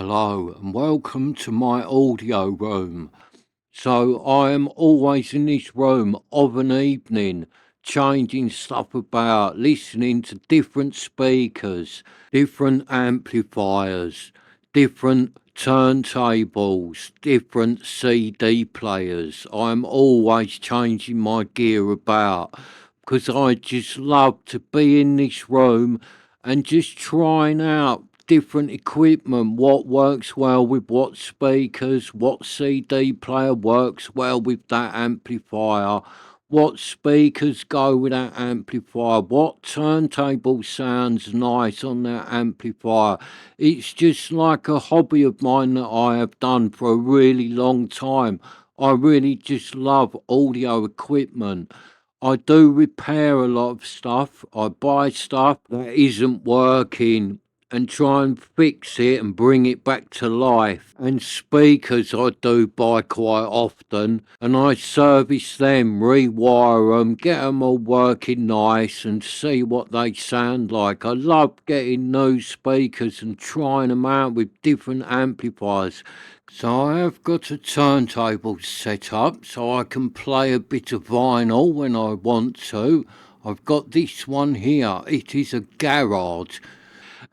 Hello and welcome to my audio room. So I am always in this room of an evening, changing stuff about, listening to different speakers, different amplifiers, different turntables, different CD players. I'm always changing my gear about because I just love to be in this room and just trying out different equipment, what works well with what speakers, what CD player works well with that amplifier, what speakers go with that amplifier, what turntable sounds nice on that amplifier. It's just like a hobby of mine that I have done for a really long time. I really just love audio equipment. I do repair a lot of stuff. I buy stuff that isn't working and try and fix it and bring it back to life. And speakers I do buy quite often, and I service them, rewire them, get them all working nice and see what they sound like. I love getting new speakers and trying them out with different amplifiers. So I have got a turntable set up so I can play a bit of vinyl when I want to. I've got this one here. It is a Garage,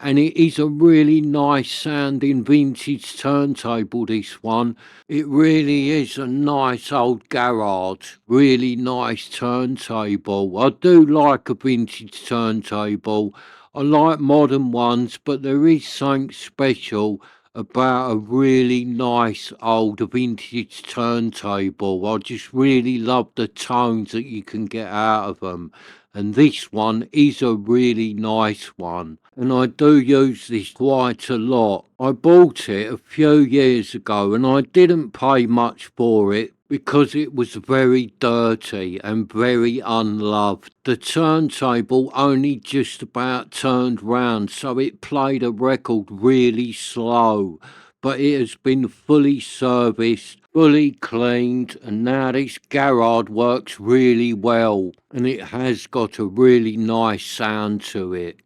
and it is a really nice sounding vintage turntable, this one. It really is a nice old Garage, really nice turntable. I do like a vintage turntable. I like modern ones, but there is something special about a really nice old vintage turntable. I just really love the tones that you can get out of them, and this one is a really nice one, and I do use this quite a lot. I bought it a few years ago and I didn't pay much for it because it was very dirty and very unloved. The turntable only just about turned round, so it played a record really slow, but it has been fully serviced, fully cleaned, and now this Garage works really well, and it has got a really nice sound to it.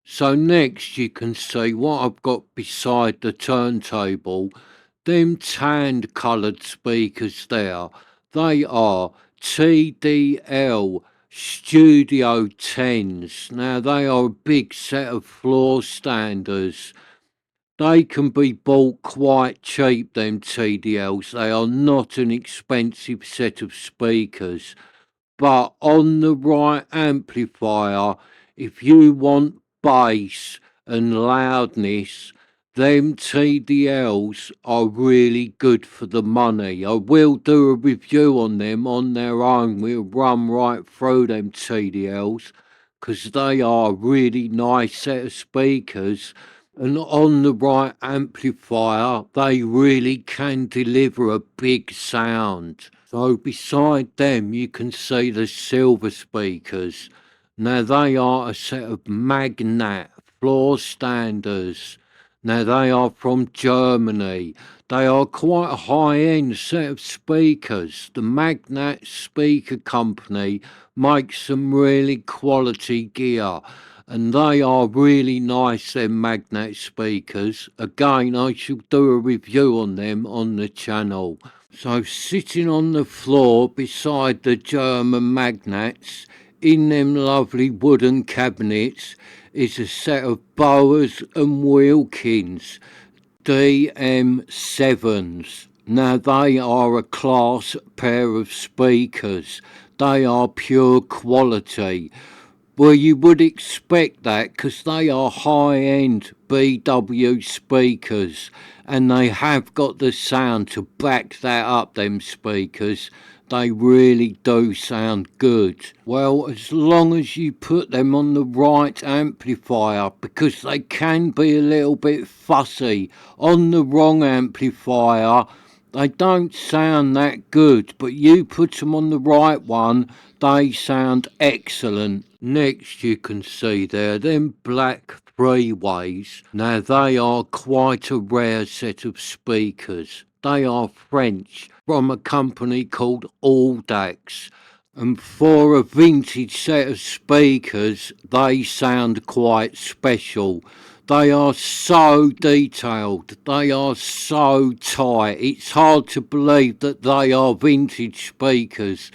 So next you can see what I've got beside the turntable. Them tanned coloured speakers there, they are TDL Studio 10s. Now they are a big set of floor standers. They can be bought quite cheap, them TDLs. They are not an expensive set of speakers. But on the right amplifier, if you want bass and loudness, them TDLs are really good for the money. I will do a review on them on their own. We'll run right through them TDLs because they are a really nice set of speakers. And on the right amplifier, they really can deliver a big sound. So beside them, you can see the silver speakers. Now they are a set of Magnat floor standers. Now they are from Germany. They are quite a high-end set of speakers. The Magnat Speaker Company makes some really quality gear, and they are really nice, them Magnat speakers. Again, I shall do a review on them on the channel. So sitting on the floor beside the German Magnats, in them lovely wooden cabinets, is a set of Bowers and Wilkins DM7s. Now they are a class pair of speakers. They are pure quality. Well, you would expect that because they are high-end BW speakers, and they have got the sound to back that up, them speakers. They really do sound good. Well, as long as you put them on the right amplifier, because they can be a little bit fussy. On the wrong amplifier, they don't sound that good, but you put them on the right one, they sound excellent. Next you can see there them black three-ways. Now they are quite a rare set of speakers. They are French, from a company called Audax. And for a vintage set of speakers, they sound quite special. They are so detailed, they are so tight, it's hard to believe that they are vintage speakers.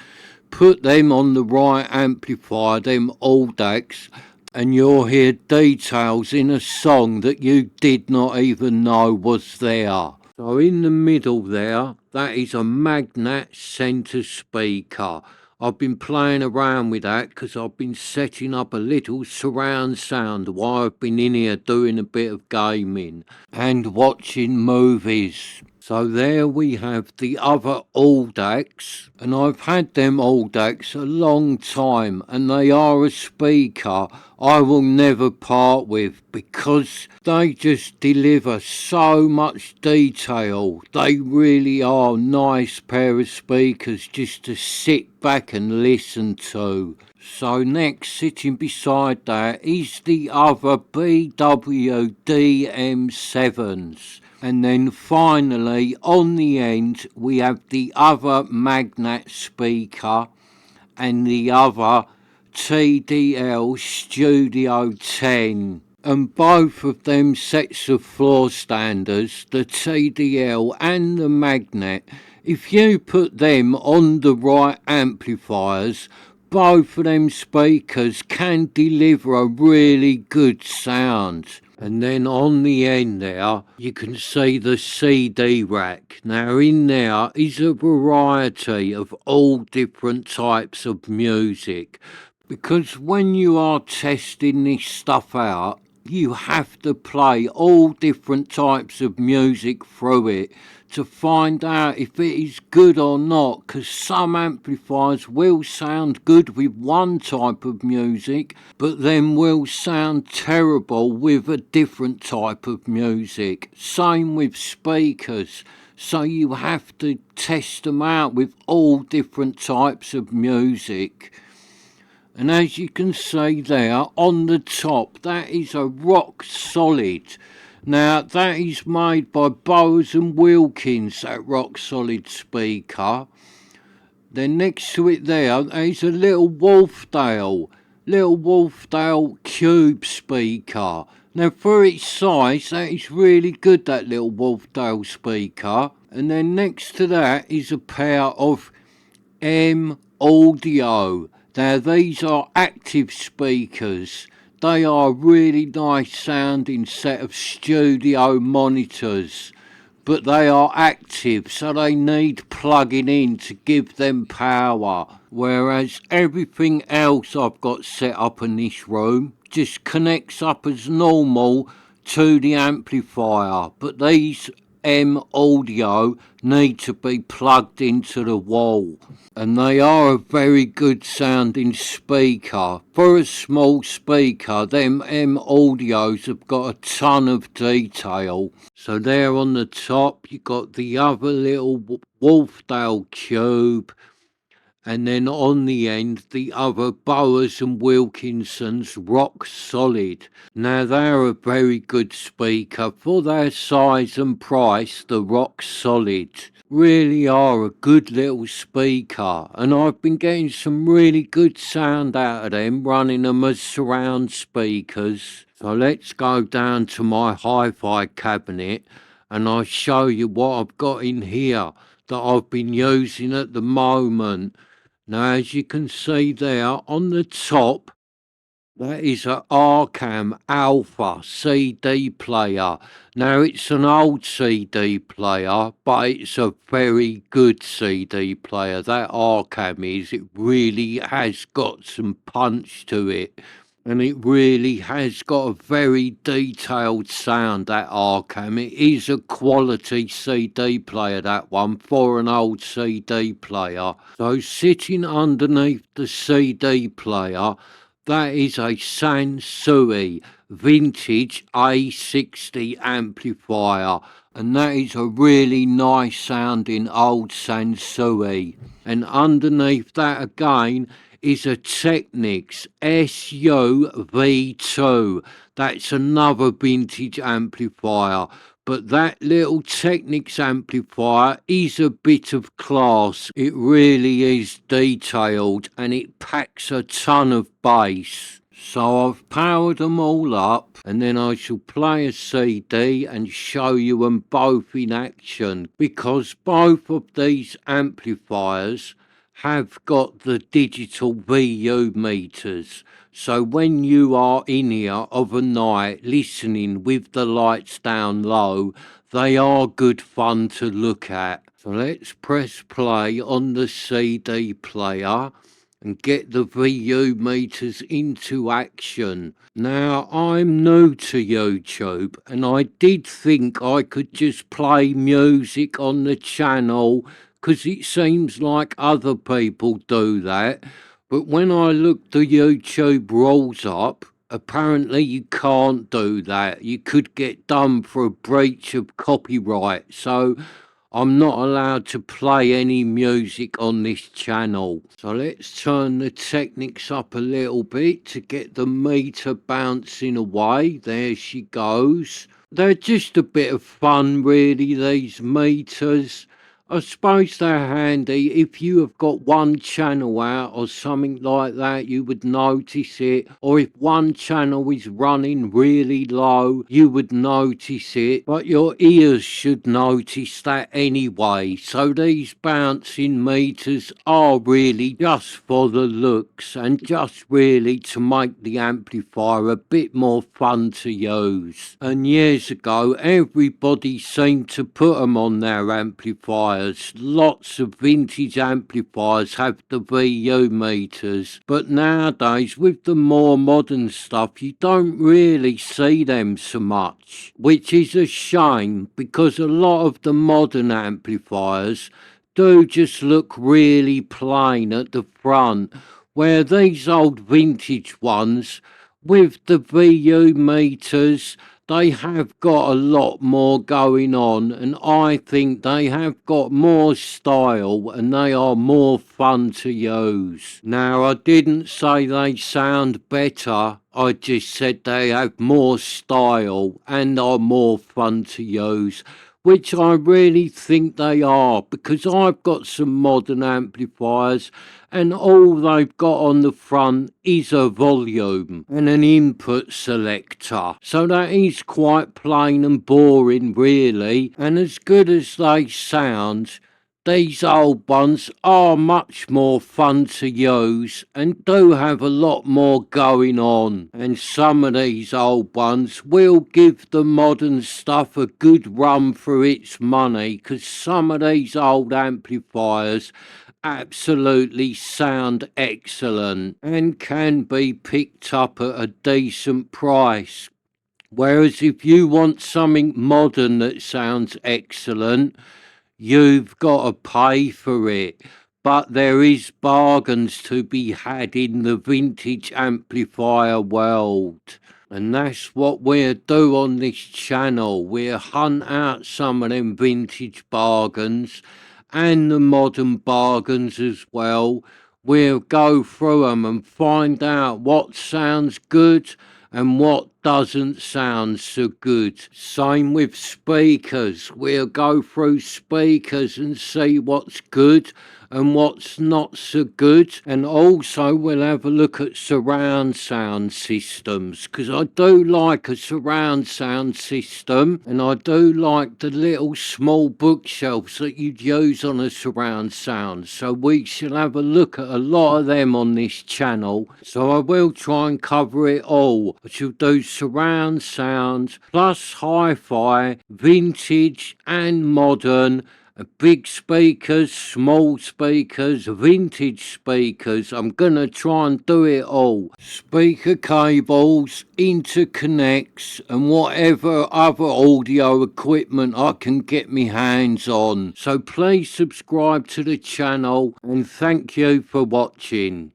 Put them on the right amplifier, them Audax, and you'll hear details in a song that you did not even know was there. So in the middle there, that is a magnet centre speaker. I've been playing around with that because I've been setting up a little surround sound while I've been in here doing a bit of gaming and watching movies. So there we have the other Audax, and I've had them Audax a long time, and they are a speaker I will never part with because they just deliver so much detail. They really are a nice pair of speakers just to sit back and listen to. So next, sitting beside that, is the other BWDM7s. And then finally, on the end, we have the other magnet speaker and the other TDL Studio 10. And both of them sets of floor standers, the TDL and the magnet, if you put them on the right amplifiers, both of them speakers can deliver a really good sound. And then on the end there, you can see the CD rack. Now in there is a variety of all different types of music. Because when you are testing this stuff out, you have to play all different types of music through it to find out if it is good or not, because some amplifiers will sound good with one type of music but then will sound terrible with a different type of music. Same with speakers, so you have to test them out with all different types of music. And as you can see there on the top, that is a rock solid. Now that is made by Bowers and Wilkins, that rock solid speaker. Then next to it there is a little Wolfdale cube speaker. Now for its size, that is really good, that little Wolfdale speaker. And then next to that is a pair of M Audio. Now these are active speakers. They are a really nice sounding set of studio monitors, but they are active, so they need plugging in to give them power. Whereas everything else I've got set up in this room just connects up as normal to the amplifier, but these M Audio need to be plugged into the wall. And they are a very good sounding speaker. For a small speaker, them M Audios have got a ton of detail. So there on the top, you got the other little Wolfdale cube, and then on the end, the other Bowers and Wilkinson's rock solid. Now they're a very good speaker for their size and price. The rock solid really are a good little speaker, and I've been getting some really good sound out of them running them as surround speakers. So let's go down to my hi-fi cabinet and I'll show you what I've got in here that I've been using at the moment. Now, as you can see there on the top, that is a Arcam Alpha CD player. Now, it's an old CD player, but it's a very good CD player. That Arcam is. It really has got some punch to it. And it really has got a very detailed sound, that Arcam. It is a quality CD player, that one, for an old CD player. So sitting underneath the CD player, that is a Sansui vintage A60 amplifier. And that is a really nice sounding old Sansui. And underneath that again is a Technics SUV2. That's another vintage amplifier. But that little Technics amplifier is a bit of class. It really is detailed and it packs a ton of bass. So I've powered them all up, and then I shall play a CD and show you them both in action, because both of these amplifiers have got the digital VU meters. So when you are in here of a night listening with the lights down low, they are good fun to look at. So let's press play on the CD player and get the VU meters into action. Now, I'm new to YouTube, and I did think I could just play music on the channel because it seems like other people do that. But when I looked the YouTube rules up, apparently you can't do that. You could get done for a breach of copyright. So I'm not allowed to play any music on this channel. So let's turn the Technics up a little bit to get the meter bouncing away. There she goes. They're just a bit of fun really, these meters. I suppose they're handy if you have got one channel out or something like that, you would notice it. Or if one channel is running really low, you would notice it. But your ears should notice that anyway. So these bouncing meters are really just for the looks and just really to make the amplifier a bit more fun to use. And years ago, everybody seemed to put them on their amplifiers. Lots of vintage amplifiers have the VU meters, but nowadays with the more modern stuff you don't really see them so much, which is a shame because a lot of the modern amplifiers do just look really plain at the front, where these old vintage ones with the VU meters, they have got a lot more going on, and I think they have got more style and they are more fun to use. Now, I didn't say they sound better, I just said they have more style and are more fun to use, which I really think they are, because I've got some modern amplifiers and all they've got on the front is a volume and an input selector. So that is quite plain and boring really, and as good as they sound, these old ones are much more fun to use and do have a lot more going on. And some of these old ones will give the modern stuff a good run for its money, because some of these old amplifiers absolutely sound excellent and can be picked up at a decent price. Whereas if you want something modern that sounds excellent, you've got to pay for it. But there is bargains to be had in the vintage amplifier world. And that's what we'll do on this channel. We'll hunt out some of them vintage bargains and the modern bargains as well. We'll go through them and find out what sounds good and what doesn't sound so good. Same with speakers. We'll go through speakers and see what's good and what's not so good. And also we'll have a look at surround sound systems, because I do like a surround sound system, and I do like the little small bookshelves that you'd use on a surround sound. So we shall have a look at a lot of them on this channel. So I will try and cover it all. I shall do surround sound plus hi-fi, vintage and modern, big speakers, small speakers, vintage speakers. I'm gonna try and do it all. Speaker cables, interconnects, and whatever other audio equipment I can get me hands on. So please subscribe to the channel and thank you for watching.